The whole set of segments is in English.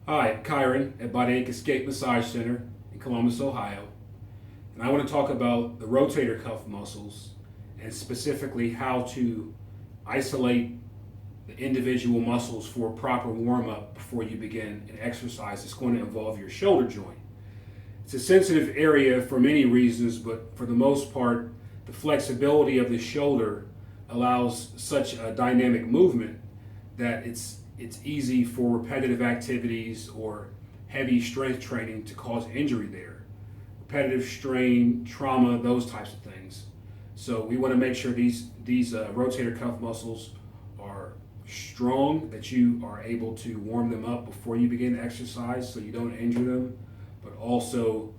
Hi, I'm Kyron at Body Ache Escape Massage Center in Columbus, Ohio. And I want to talk about the rotator cuff muscles and specifically how to isolate the individual muscles for a proper warm up before you begin an exercise that's going to involve your shoulder joint. It's a sensitive area for many reasons, but for the most part, the flexibility of the shoulder allows such a dynamic movement that it's easy for repetitive activities or heavy strength training to cause injury there. Repetitive strain, trauma, those types of things. So we want to make sure these rotator cuff muscles are strong, that you are able to warm them up before you begin exercise so you don't injure them, but also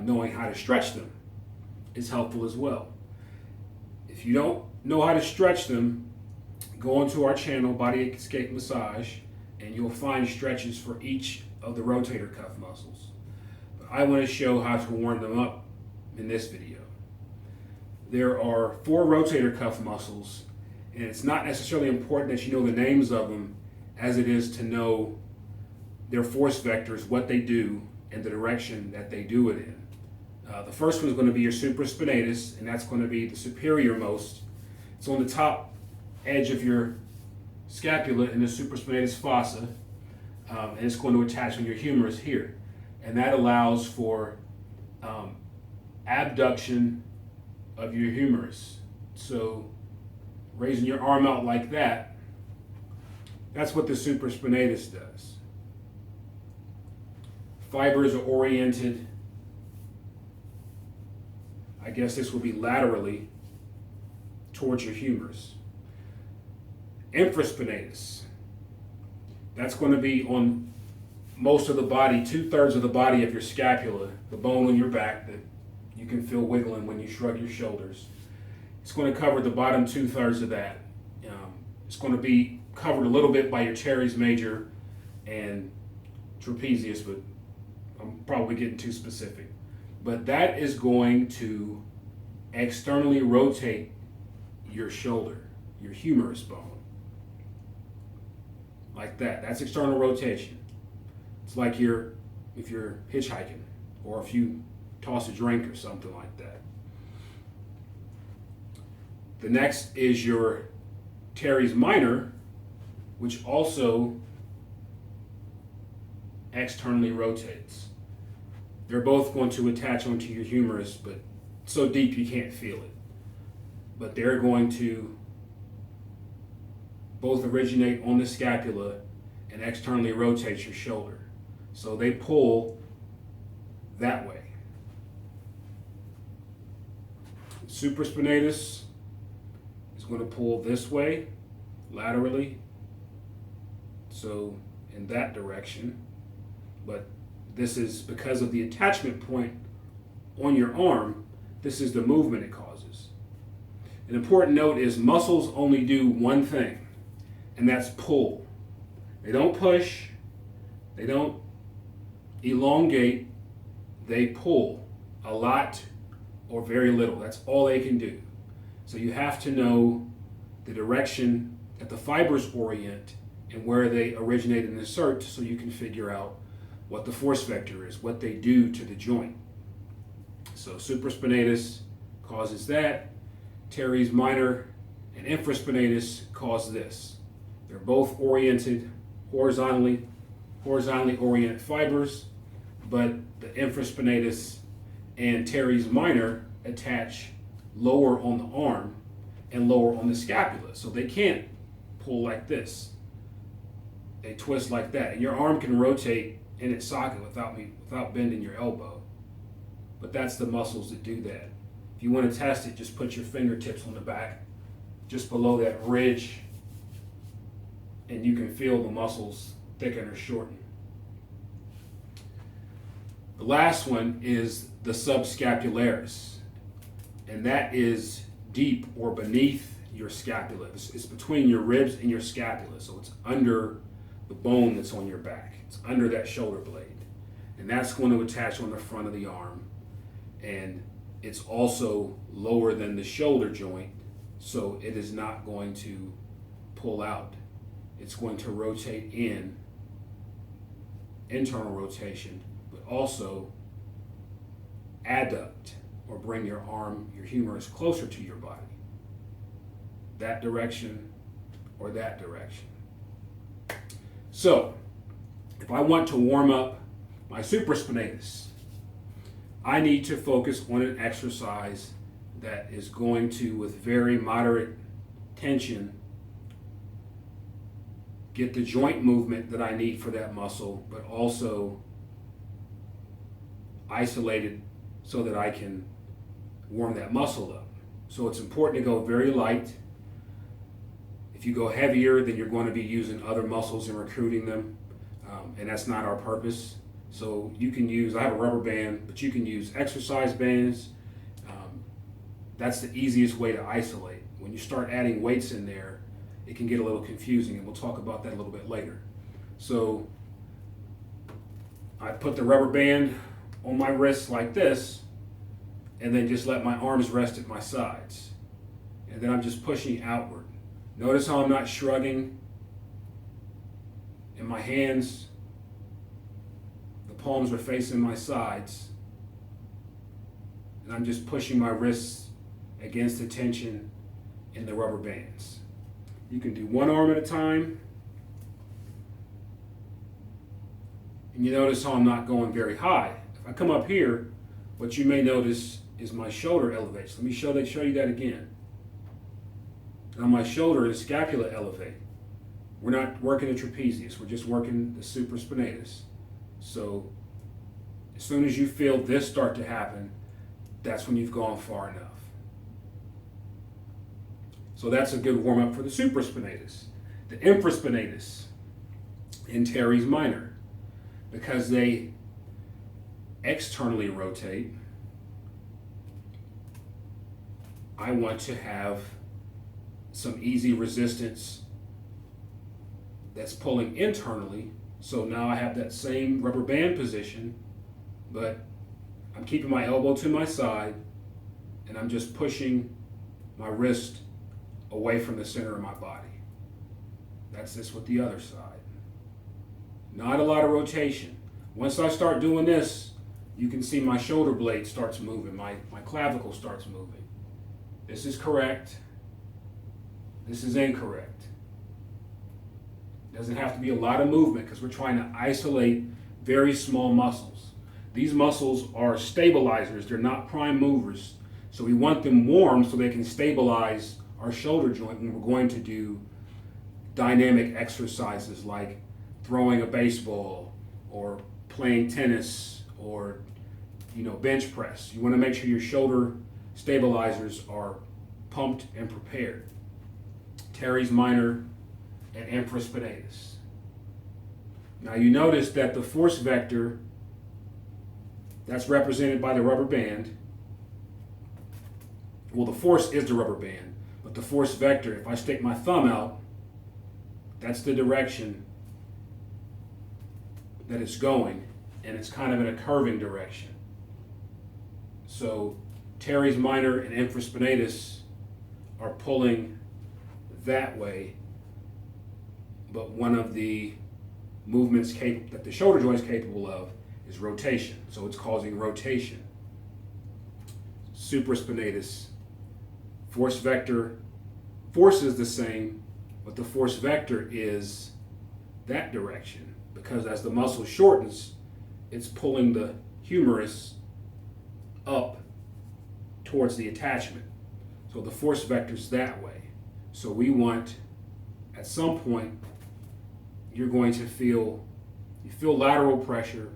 knowing how to stretch them is helpful as well. If you don't know how to stretch them, go onto our channel, Body Ache Escape Massage, and you'll find stretches for each of the rotator cuff muscles. But I want to show how to warm them up in this video. There are 4 rotator cuff muscles, and it's not necessarily important that you know the names of them as it is to know their force vectors, what they do, and the direction that they do it in. The first one is going to be your supraspinatus, and that's going to be the superior most. It's on the top edge of your scapula in the supraspinatus fossa, and it's going to attach on your humerus here. And that allows for abduction of your humerus. So raising your arm out like that, that's what the supraspinatus does. Fibers are oriented, I guess this will be laterally towards your humerus. Infraspinatus, that's going to be on most of the body, 2/3 of the body of your scapula, the bone on your back that you can feel wiggling when you shrug your shoulders. It's going to cover the bottom 2/3 of that. It's going to be covered a little bit by your teres major and trapezius, but I'm probably getting too specific. But that is going to externally rotate your shoulder, your humerus bone. Like that. That's external rotation. It's like if you're hitchhiking or if you toss a drink or something like that. The next is your teres minor, which also externally rotates. They're both going to attach onto your humerus, but so deep you can't feel it. But they're going to both originate on the scapula and externally rotate your shoulder. So they pull that way. Supraspinatus is going to pull this way, laterally, so in that direction. But this is because of the attachment point on your arm, this is the movement it causes. An important note is muscles only do one thing, and that's pull. They don't push, they don't elongate, they pull a lot or very little. That's all they can do. So you have to know the direction that the fibers orient and where they originate and insert so you can figure out what the force vector is, what they do to the joint. So supraspinatus causes that, teres minor and infraspinatus cause this. They're both oriented horizontally oriented fibers, but the infraspinatus and teres minor attach lower on the arm and lower on the scapula. So they can't pull like this. They twist like that. And your arm can rotate in its socket without bending your elbow. But that's the muscles that do that. If you want to test it, just put your fingertips on the back, just below that ridge, and you can feel the muscles thicken or shorten. The last one is the subscapularis, and that is deep or beneath your scapula. It's between your ribs and your scapula, so it's under the bone that's on your back. It's under that shoulder blade, and that's going to attach on the front of the arm, and it's also lower than the shoulder joint, so it is not going to pull out. It's going to rotate in internal rotation, but also adduct, or bring your arm, your humerus closer to your body. That direction or that direction. So, if I want to warm up my supraspinatus, I need to focus on an exercise that is going to, with very moderate tension, get the joint movement that I need for that muscle, but also isolated so that I can warm that muscle up. So it's important to go very light. If you go heavier, then you're going to be using other muscles and recruiting them, and that's not our purpose. So you can use, I have a rubber band, but you can use exercise bands. That's the easiest way to isolate. When you start adding weights in there, it can get a little confusing, and we'll talk about that a little bit later. So I put the rubber band on my wrists like this, and then just let my arms rest at my sides. And then I'm just pushing outward. Notice how I'm not shrugging, and my hands, the palms are facing my sides, and I'm just pushing my wrists against the tension in the rubber bands. You can do one arm at a time, and you notice how I'm not going very high. If I come up here, what you may notice is my shoulder elevates. Let me show you that again. Now my shoulder and scapula elevate. We're not working the trapezius, we're just working the supraspinatus. So as soon as you feel this start to happen, that's when you've gone far enough. So that's a good warm up for the supraspinatus. The infraspinatus in teres minor, because they externally rotate, I want to have some easy resistance that's pulling internally. So now I have that same rubber band position, but I'm keeping my elbow to my side, and I'm just pushing my wrist away from the center of my body. That's this with the other side. Not a lot of rotation. Once I start doing this, you can see my shoulder blade starts moving, my clavicle starts moving. This is correct. This is incorrect. Doesn't have to be a lot of movement because we're trying to isolate very small muscles. These muscles are stabilizers, they're not prime movers. So we want them warm so they can stabilize our shoulder joint when we're going to do dynamic exercises like throwing a baseball or playing tennis or bench press. You want to make sure your shoulder stabilizers are pumped and prepared. Teres minor and infraspinatus. Now you notice that the force vector, that's represented by the rubber band. Well, the force is the rubber band, but the force vector, if I stick my thumb out, that's the direction that it's going, and it's kind of in a curving direction. So teres minor and infraspinatus are pulling that way, but one of the movements that the shoulder joint is capable of is rotation, so it's causing rotation. Supraspinatus, force vector, force is the same, but the force vector is that direction, because as the muscle shortens, it's pulling the humerus up towards the attachment. So the force vector is that way. So we want, at some point, you're going to feel lateral pressure,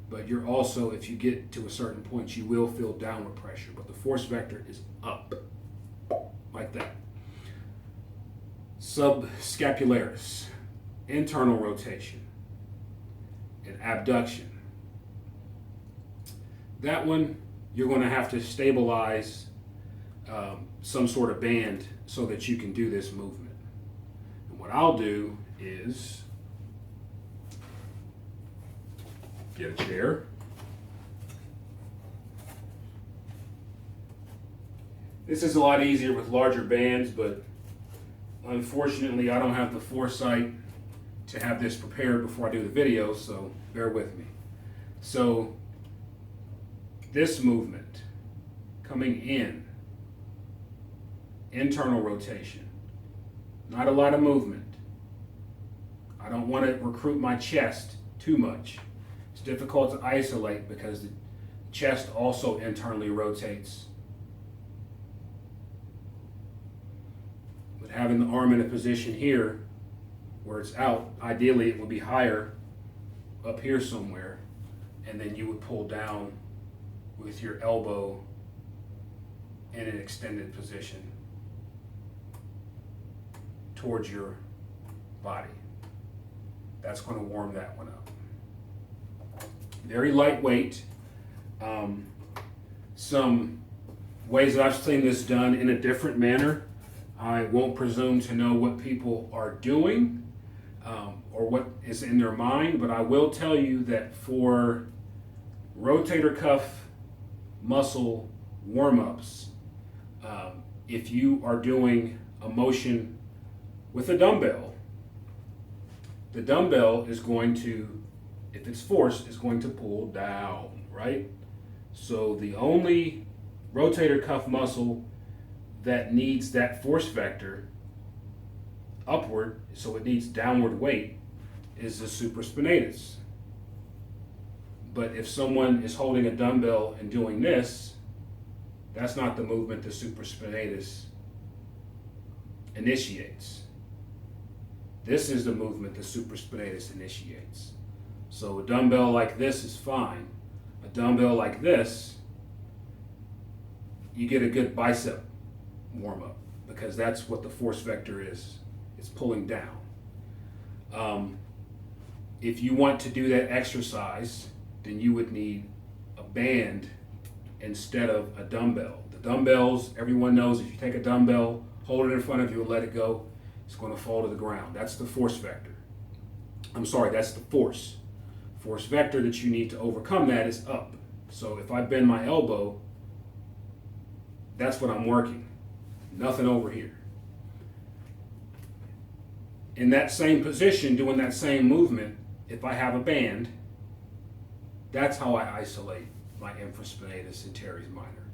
but you're also, if you get to a certain point, you will feel downward pressure, but the force vector is up, like that. Subscapularis, internal rotation and abduction. That one, you're going to have to stabilize some sort of band so that you can do this movement. And what I'll do is get a chair. This is a lot easier with larger bands, but unfortunately I don't have the foresight to have this prepared before I do the video, so bear with me. So this movement coming in, internal rotation, not a lot of movement. I don't want to recruit my chest too much. It's difficult to isolate because the chest also internally rotates. But having the arm in a position here where it's out, ideally it would be higher up here somewhere, and then you would pull down with your elbow in an extended position towards your body. That's going to warm that one up. Very lightweight. Some ways that I've seen this done in a different manner. I won't presume to know what people are doing or what is in their mind, but I will tell you that for rotator cuff muscle warm-ups, if you are doing a motion with a dumbbell, the dumbbell is going to, if it's forced, is going to pull down, right? So the only rotator cuff muscle that needs that force vector upward, so it needs downward weight, is the supraspinatus. But if someone is holding a dumbbell and doing this, that's not the movement the supraspinatus initiates. This is the movement the supraspinatus initiates. So a dumbbell like this is fine. A dumbbell like this, you get a good bicep warm up because that's what the force vector is. It's pulling down. If you want to do that exercise, then you would need a band instead of a dumbbell. The dumbbells, everyone knows if you take a dumbbell, hold it in front of you and let it go, it's going to fall to the ground. That's the force vector. I'm sorry, that's the force. Force vector that you need to overcome that is up. So if I bend my elbow, that's what I'm working. Nothing over here. In that same position, doing that same movement, if I have a band, that's how I isolate my infraspinatus and teres minor.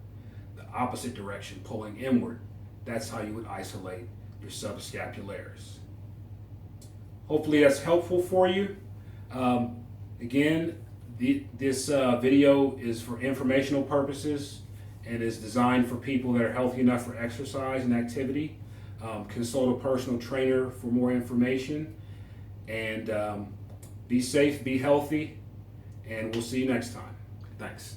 The opposite direction, pulling inward, that's how you would isolate your subscapularis. Hopefully that's helpful for you. Again, this video is for informational purposes and is designed for people that are healthy enough for exercise and activity. Consult a personal trainer for more information. And be safe, be healthy, and we'll see you next time. Thanks.